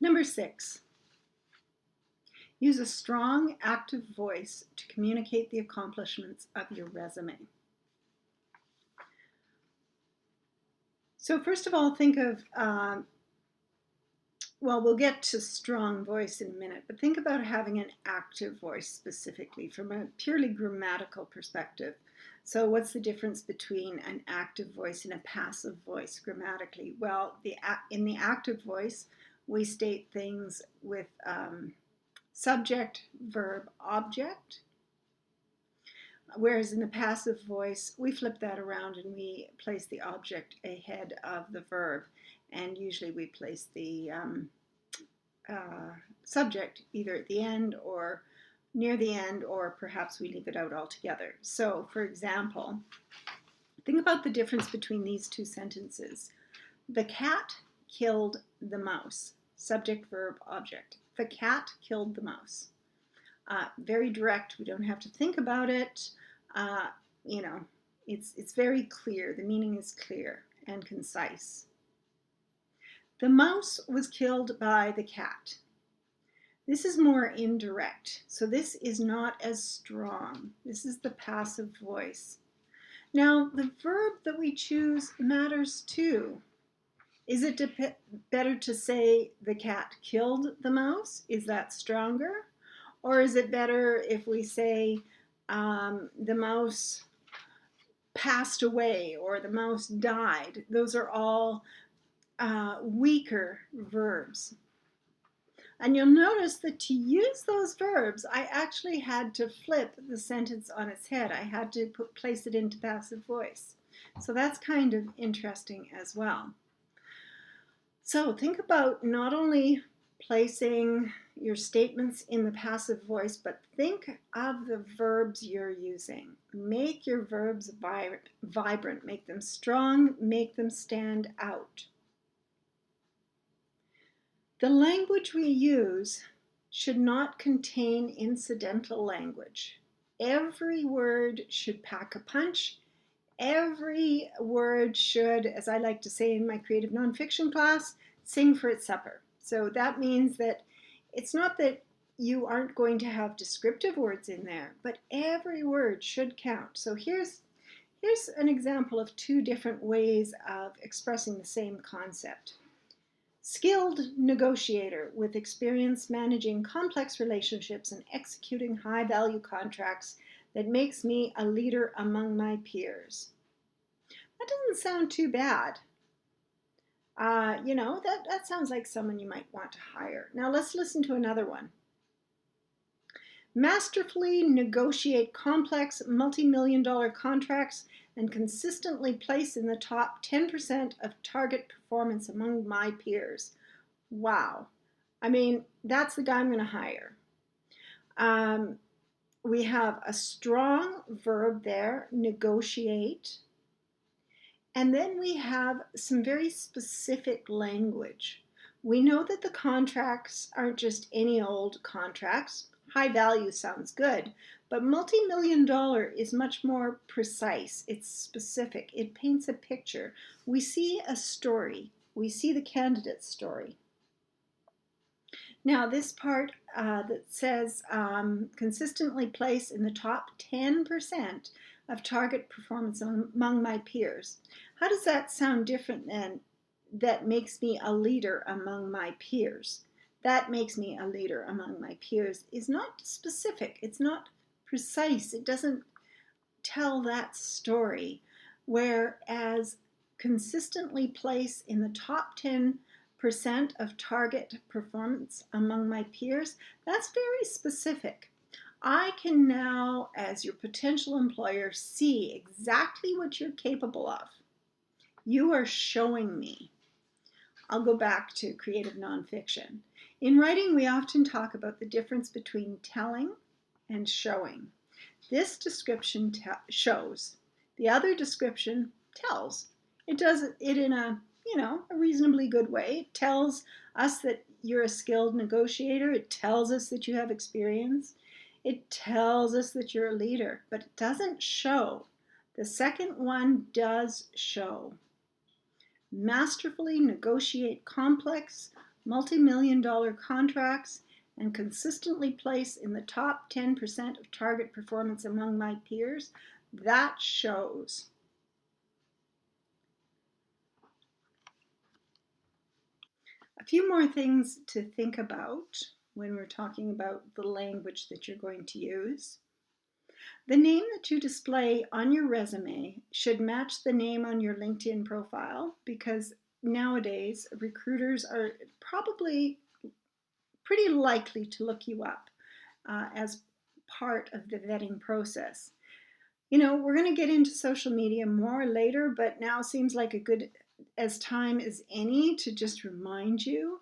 Number 6, use a strong, active voice to communicate the accomplishments of your resume. So first of all, think of, well, we'll get to strong voice in a minute, but think about having an active voice specifically from a purely grammatical perspective. So what's the difference between an active voice and a passive voice grammatically? Well, in the active voice, we state things with subject, verb, object. Whereas in the passive voice, we flip that around and we place the object ahead of the verb. And usually we place the subject either at the end or near the end, or perhaps we leave it out altogether. So, for example, think about the difference between these two sentences. The cat killed the mouse. Subject, verb, object. The cat killed the mouse. Very direct. We don't have to think about it. It's very clear. The meaning is clear and concise. The mouse was killed by the cat. This is more indirect, so this is not as strong. This is the passive voice. Now, the verb that we choose matters too. Is it better to say the cat killed the mouse? Is that stronger? Or is it better if we say the mouse passed away or the mouse died? Those are all weaker verbs. And you'll notice that to use those verbs, I actually had to flip the sentence on its head. I had to place it into passive voice. So that's kind of interesting as well. So think about not only placing your statements in the passive voice, but think of the verbs you're using. Make your verbs vibrant, make them strong, make them stand out. The language we use should not contain incidental language. Every word should pack a punch. Every word should, as I like to say in my creative nonfiction class, sing for its supper. So that means that it's not that you aren't going to have descriptive words in there, but every word should count. So here's an example of two different ways of expressing the same concept. Skilled negotiator with experience managing complex relationships and executing high-value contracts that makes me a leader among my peers. That doesn't sound too bad. That sounds like someone you might want to hire. Now let's listen to another one. Masterfully negotiate complex multi-million-dollar contracts and consistently place in the top 10% of target performance among my peers. Wow. I mean, that's the guy I'm going to hire. We have a strong verb there, negotiate. And then we have some very specific language. We know that the contracts aren't just any old contracts. High value sounds good, but multi-million-dollar is much more precise. It's specific. It paints a picture. We see a story. We see the candidate's story. Now this part that says consistently place in the top 10% of target performance among my peers. How does that sound different than that makes me a leader among my peers? That makes me a leader among my peers is not specific. It's not precise. It doesn't tell that story. Whereas consistently place in the top 10% of target performance among my peers, that's very specific. I can now, as your potential employer, see exactly what you're capable of. You are showing me. I'll go back to creative nonfiction. In writing, we often talk about the difference between telling and showing. This description shows. The other description tells. It does it in a reasonably good way. It tells us that you're a skilled negotiator. It tells us that you have experience. It tells us that you're a leader, but it doesn't show. The second one does show. Masterfully negotiate complex multi-million-dollar contracts, and consistently place in the top 10% of target performance among my peers. That shows. A few more things to think about when we're talking about the language that you're going to use. The name that you display on your resume should match the name on your LinkedIn profile, because nowadays recruiters are probably pretty likely to look you up as part of the vetting process. You know, we're going to get into social media more later, but now seems like a good as time as any to just remind you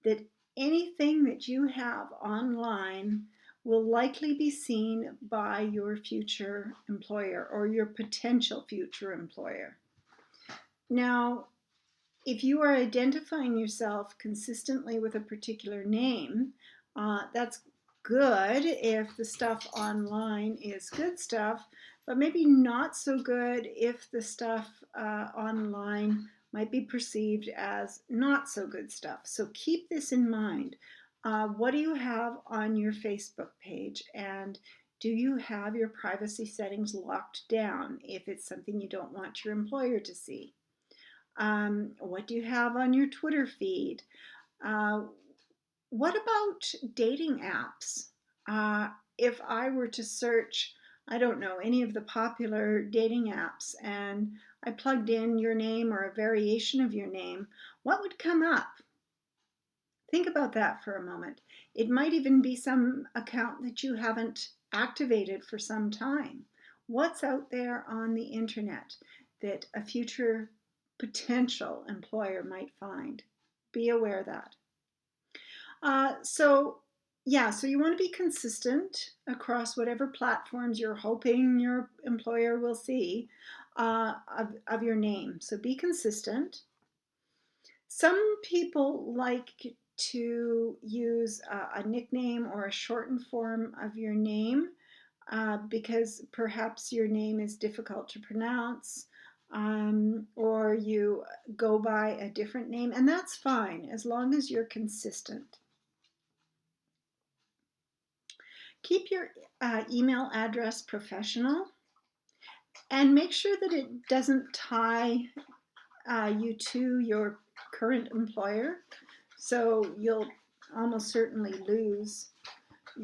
that anything that you have online will likely be seen by your future employer or your potential future employer. Now, if you are identifying yourself consistently with a particular name, that's good if the stuff online is good stuff, but maybe not so good if the stuff online might be perceived as not so good stuff. So keep this in mind. What do you have on your Facebook page? And do you have your privacy settings locked down if it's something you don't want your employer to see? What do you have on your Twitter feed? What about dating apps? If I were to search, I don't know, any of the popular dating apps and I plugged in your name or a variation of your name, what would come up? Think about that for a moment. It might even be some account that you haven't activated for some time. What's out there on the internet that a future potential employer might find? Be aware of that. So you want to be consistent across whatever platforms you're hoping your employer will see of your name. So be consistent. Some people like to use a nickname or a shortened form of your name because perhaps your name is difficult to pronounce, or you go by a different name, and that's fine as long as you're consistent. Keep your email address professional and make sure that it doesn't tie you to your current employer. So you'll almost certainly lose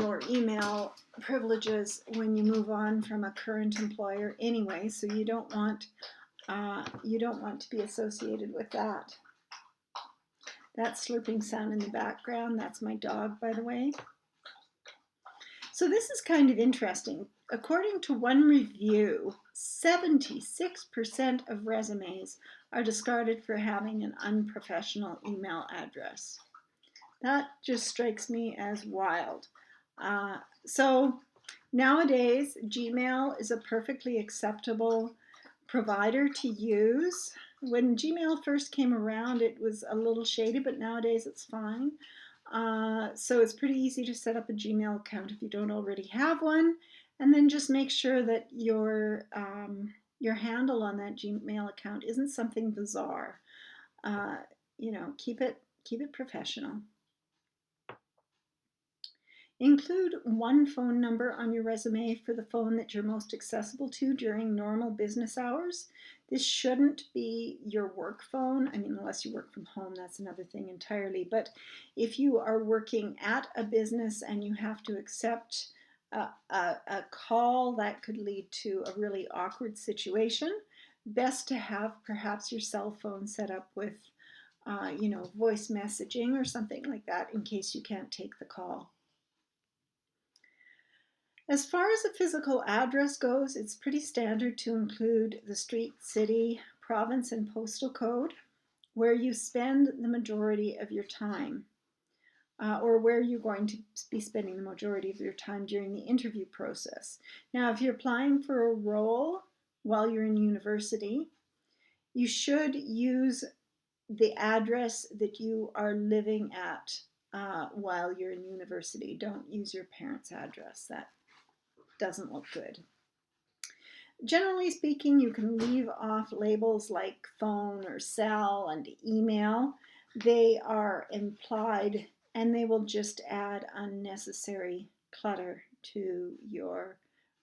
your email privileges when you move on from a current employer anyway, so you don't want to be associated with that. That slurping sound in the background, that's my dog, by the way. So this is kind of interesting. According to one review, 76% of resumes are discarded for having an unprofessional email address. That just strikes me as wild. So nowadays, Gmail is a perfectly acceptable provider to use. When Gmail first came around, it was a little shady, but nowadays it's fine. So it's pretty easy to set up a Gmail account if you don't already have one, and then just make sure that your handle on that Gmail account isn't something bizarre. Keep it professional. Include one phone number on your resume for the phone that you're most accessible to during normal business hours. This shouldn't be your work phone. I mean, unless you work from home, that's another thing entirely. But if you are working at a business and you have to accept a call that could lead to a really awkward situation, best to have perhaps your cell phone set up with voice messaging or something like that in case you can't take the call. As far as a physical address goes, it's pretty standard to include the street, city, province, and postal code where you spend the majority of your time, or where you're going to be spending the majority of your time during the interview process. Now, if you're applying for a role while you're in university, you should use the address that you are living at while you're in university. Don't use your parents' address. That doesn't look good. Generally speaking, you can leave off labels like phone or cell and email. they are implied and they will just add unnecessary clutter to your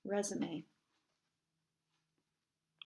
resume.